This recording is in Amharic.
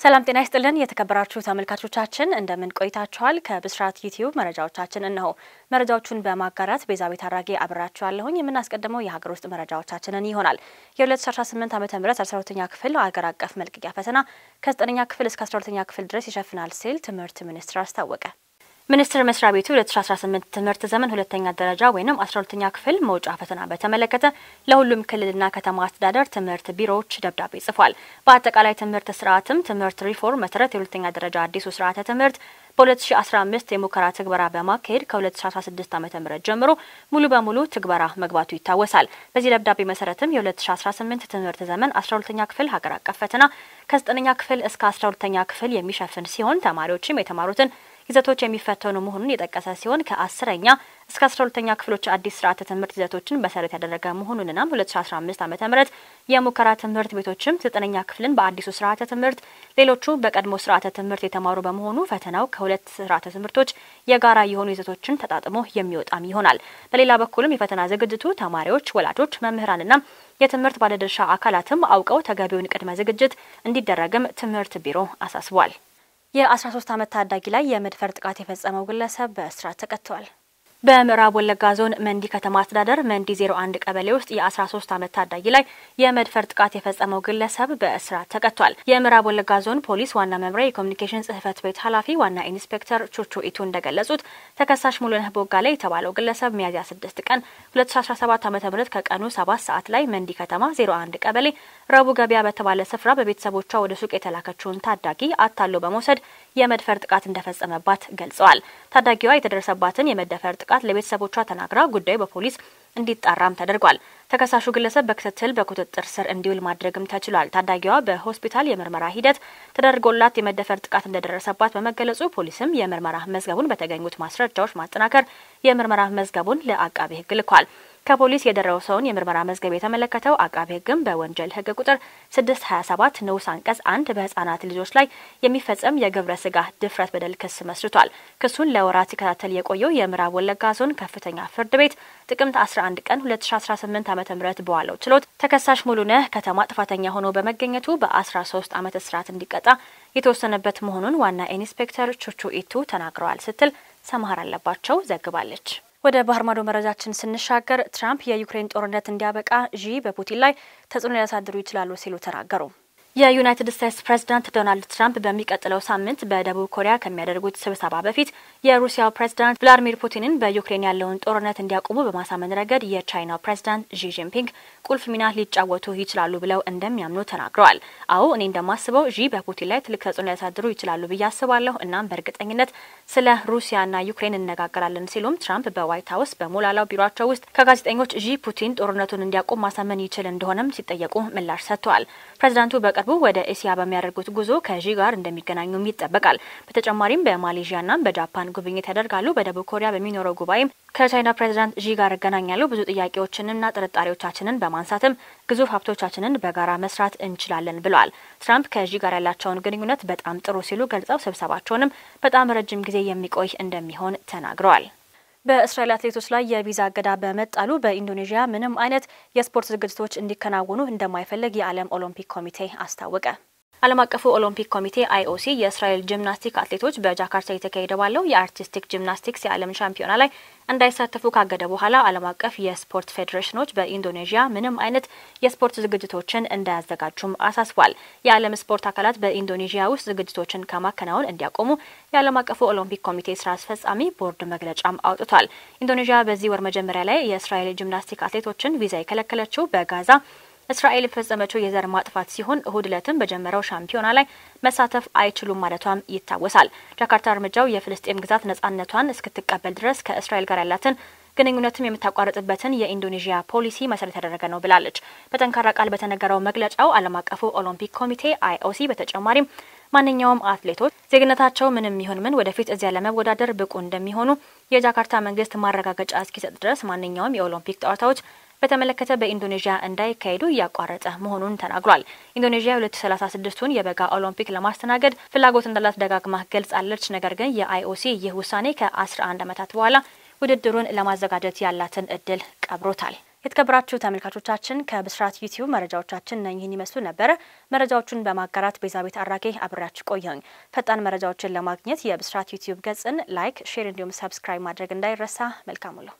ሰላም ጤና ይስጥልን የተከበራችሁ ተመልካቾቻችን እንደምን ቆይታችኋል? ከብስራት ዩቲዩብ መረጃዎቻችን እነሆ። መረጃዎቹን በማጋራት ቤዛቤት አራጌ አብራችኋለሁኝ። የምናስቀድመው የሀገር ውስጥ መረጃዎቻችንን ይሆናል። የ2018 ዓ.ም 12ኛ ክፍል ሀገር አቀፍ መልቀቂያ ፈተና ከ9ኛ ክፍል እስከ 12ኛ ክፍል ድረስ ይሸፍናል ሲል ትምህርት ሚኒስቴር አስታወቀ። ሚኒስቴር መስሪያ ቤቱ 2018 ትምህርት ዘመን ሁለተኛ ደረጃ ወይንም 12ኛ ክፍል መውጫ ፈተና በተመለከተ ለሁሉም ክልልና ከተማ አስተዳደር ትምህርት ቢሮዎች ደብዳቤ ጽፏል። በአጠቃላይ ትምህርት ስርዓትም ትምህርት ሪፎርም መሰረት የሁለተኛ ደረጃ አዲሱ ስርዓተ ትምህርት በ2015 የሙከራ ትግበራ በማካሄድ ከ2016 ዓ.ም ጀምሮ ሙሉ በሙሉ ትግበራ መግባቱ ይታወሳል። በዚህ ደብዳቤ መሰረትም የ2018 ትምህርት ዘመን 12ኛ ክፍል ሀገር አቀፍ ፈተና ከ9ኛ ክፍል እስከ 12ኛ ክፍል የሚሸፍን ሲሆን ተማሪዎችም የተማሩትን ይዘቶች የሚፈተኑ መሆኑን የጠቀሰ ሲሆን ከ10ኛ እስከ 12ኛ ክፍሎች አዲስ ስርዓተ ትምህርት ይዘቶችን መሰረት ያደረገ መሆኑንና 2015 ዓ.ም የሙከራ ትምህርት ቤቶችም 9ኛ ክፍልን በአዲሱ ስርዓተ ትምህርት ሌሎቹ በቀድሞ ስርዓተ ትምህርት የተማሩ በመሆኑ ፈተናው ከሁለት ስርዓተ ትምህርቶች የጋራ የሆኑ ይዘቶችን ተጣጥሞ የሚወጣም ይሆናል። በሌላ በኩልም የፈተና ዝግጅቱ ተማሪዎች፣ ወላጆች፣ መምህራንና የትምህርት ባለድርሻ አካላትም አውቀው ተገቢውን ቅድመ ዝግጅት እንዲደረግም ትምህርት ቢሮ አሳስቧል። የ13 ዓመት ታዳጊ ላይ የመድፈር ጥቃት የፈጸመው ግለሰብ በእስራት ተቀጥቷል። በምዕራብ ወለጋ ዞን መንዲ ከተማ አስተዳደር መንዲ 01 ቀበሌ ውስጥ የ13 ዓመት ታዳጊ ላይ የመድፈር ጥቃት የፈጸመው ግለሰብ በእስራት ተቀጥቷል። የምዕራብ ወለጋ ዞን ፖሊስ ዋና መምሪያ የኮሙኒኬሽን ጽህፈት ቤት ኃላፊ ዋና ኢንስፔክተር ቹቹ ኢቱ እንደገለጹት ተከሳሽ ሙሉነህ ቦጋለ የተባለው ግለሰብ ሚያዝያ 6 ቀን 2017 ዓ.ም ከቀኑ 7 ሰዓት ላይ መንዲ ከተማ 01 ቀበሌ ረቡ ገበያ በተባለ ስፍራ በቤተሰቦቿ ወደ ሱቅ የተላከችውን ታዳጊ አታሎ በመውሰድ የመድፈር ጥቃት እንደፈጸመባት ገልጸዋል። ታዳጊዋ የተደረሰባትን የመደፈር ጥቃት ለቤተሰቦቿ ተናግራ ጉዳዩ በፖሊስ እንዲጣራም ተደርጓል። ተከሳሹ ግለሰብ በክትትል በቁጥጥር ስር እንዲውል ማድረግም ተችሏል። ታዳጊዋ በሆስፒታል የምርመራ ሂደት ተደርጎላት የመደፈር ጥቃት እንደደረሰባት በመገለጹ ፖሊስም የምርመራ መዝገቡን በተገኙት ማስረጃዎች ማጠናከር የምርመራ መዝገቡን ለአቃቤ ሕግ ልኳል። ከፖሊስ የደረሰውን የምርመራ መዝገብ የተመለከተው አቃቤ ሕግም በወንጀል ሕግ ቁጥር 627 ንዑስ አንቀጽ 1 በህፃናት ልጆች ላይ የሚፈጸም የግብረ ስጋ ድፍረት በደል ክስ መስርቷል። ክሱን ለወራት ሲከታተል የቆየው የምዕራብ ወለጋ ዞን ከፍተኛ ፍርድ ቤት ጥቅምት 11 ቀን 2018 ዓ.ም በዋለው ችሎት ተከሳሽ ሙሉነህ ከተማ ጥፋተኛ ሆኖ በመገኘቱ በ13 ዓመት እስራት እንዲቀጣ የተወሰነበት መሆኑን ዋና ኢንስፔክተር ቹቹ ኢቱ ተናግረዋል ስትል ሰማሃር አለባቸው ዘግባለች። ወደ ባህር ማዶ መረጃችን ስንሻገር ትራምፕ የዩክሬን ጦርነት እንዲያበቃ ዢ በፑቲን ላይ ተጽዕኖ ሊያሳድሩ ይችላሉ ሲሉ ተናገሩ። የዩናይትድ ስቴትስ ፕሬዝዳንት ዶናልድ ትራምፕ በሚቀጥለው ሳምንት በደቡብ ኮሪያ ከሚያደርጉት ስብሰባ በፊት የሩሲያው ፕሬዝዳንት ቭላዲሚር ፑቲንን በዩክሬን ያለውን ጦርነት እንዲያቆሙ በማሳመን ረገድ የቻይናው ፕሬዝዳንት ዢ ጂንፒንግ ቁልፍ ሚና ሊጫወቱ ይችላሉ ብለው እንደሚያምኑ ተናግረዋል። አዎ እኔ እንደማስበው ዢ በፑቲን ላይ ትልቅ ተጽዕኖ ሊያሳድሩ ይችላሉ ብዬ አስባለሁ። እናም በእርግጠኝነት ስለ ሩሲያና ዩክሬን እንነጋገራለን ሲሉም ትራምፕ በዋይት ሀውስ በሞላላው ቢሮአቸው ውስጥ ከጋዜጠኞች ዢ ፑቲን ጦርነቱን እንዲያቆም ማሳመን ይችል እንደሆነም ሲጠየቁ ምላሽ ሰጥተዋል። ፕሬዝዳንቱ በቅርቡ ወደ እስያ በሚያደርጉት ጉዞ ከዢ ጋር እንደሚገናኙም ይጠበቃል። በተጨማሪም በማሌዥያና በጃፓን ጉብኝት ያደርጋሉ። በደቡብ ኮሪያ በሚኖረው ጉባኤም ከቻይና ፕሬዝዳንት ዢ ጋር እገናኛሉ። ብዙ ጥያቄዎችንና ጥርጣሬዎቻችንን በማንሳትም ግዙፍ ሀብቶቻችንን በጋራ መስራት እንችላለን ብለዋል። ትራምፕ ከዢ ጋር ያላቸውን ግንኙነት በጣም ጥሩ ሲሉ ገልጸው ስብሰባቸውንም በጣም ረጅም ጊዜ የሚቆይ እንደሚሆን ተናግረዋል። በእስራኤል አትሌቶች ላይ የቪዛ እገዳ በመጣሉ በኢንዶኔዥያ ምንም አይነት የስፖርት ዝግጅቶች እንዲከናወኑ እንደማይፈልግ የዓለም ኦሎምፒክ ኮሚቴ አስታወቀ። ዓለም አቀፉ ኦሎምፒክ ኮሚቴ አይኦሲ የእስራኤል ጂምናስቲክ አትሌቶች በጃካርታ የተካሄደ ባለው የአርቲስቲክ ጂምናስቲክስ የዓለም ሻምፒዮና ላይ እንዳይሳተፉ ካገደ በኋላ ዓለም አቀፍ የስፖርት ፌዴሬሽኖች በኢንዶኔዥያ ምንም አይነት የስፖርት ዝግጅቶችን እንዳያዘጋጁም አሳስቧል። የዓለም ስፖርት አካላት በኢንዶኔዥያ ውስጥ ዝግጅቶችን ከማከናወን እንዲያቆሙ የዓለም አቀፉ ኦሎምፒክ ኮሚቴ ስራ አስፈጻሚ ቦርድ መግለጫም አውጥቷል። ኢንዶኔዥያ በዚህ ወር መጀመሪያ ላይ የእስራኤል ጂምናስቲክ አትሌቶችን ቪዛ የከለከለችው በጋዛ እስራኤል የፈጸመችው የዘር ማጥፋት ሲሆን እሁድ ዕለትም በጀመረው ሻምፒዮና ላይ መሳተፍ አይችሉም ማለቷም ይታወሳል። ጃካርታ እርምጃው የፍልስጤም ግዛት ነጻነቷን እስክትቀበል ድረስ ከእስራኤል ጋር ያላትን ግንኙነትም የምታቋርጥበትን የኢንዶኔዥያ ፖሊሲ መሰረት ያደረገ ነው ብላለች። በጠንካራ ቃል በተነገረው መግለጫው ዓለም አቀፉ ኦሎምፒክ ኮሚቴ አይኦሲ በተጨማሪም ማንኛውም አትሌቶች ዜግነታቸው ምንም ይሁን ምን ወደፊት እዚያ ለመወዳደር ብቁ እንደሚሆኑ የጃካርታ መንግስት ማረጋገጫ እስኪሰጥ ድረስ ማንኛውም የኦሎምፒክ ጨዋታዎች በተመለከተ በኢንዶኔዥያ እንዳይካሄዱ ያቋረጠ መሆኑን ተናግሯል። ኢንዶኔዥያ 2036ቱን የበጋ ኦሎምፒክ ለማስተናገድ ፍላጎት እንዳላት ደጋግማ ገልጻለች። ነገር ግን የአይኦሲ ይህ ውሳኔ ከ11 ዓመታት በኋላ ውድድሩን ለማዘጋጀት ያላትን እድል ቀብሮታል። የተከበራችሁ ተመልካቾቻችን ከብስራት ዩቲዩብ መረጃዎቻችን እነኚህን ይመስሉ ነበር። መረጃዎቹን በማጋራት ቤዛቤት አራጌ አብራችሁ ቆየኝ። ፈጣን መረጃዎችን ለማግኘት የብስራት ዩቲዩብ ገጽን ላይክ፣ ሼር እንዲሁም ሰብስክራይብ ማድረግ እንዳይረሳ። መልካም ሁሉ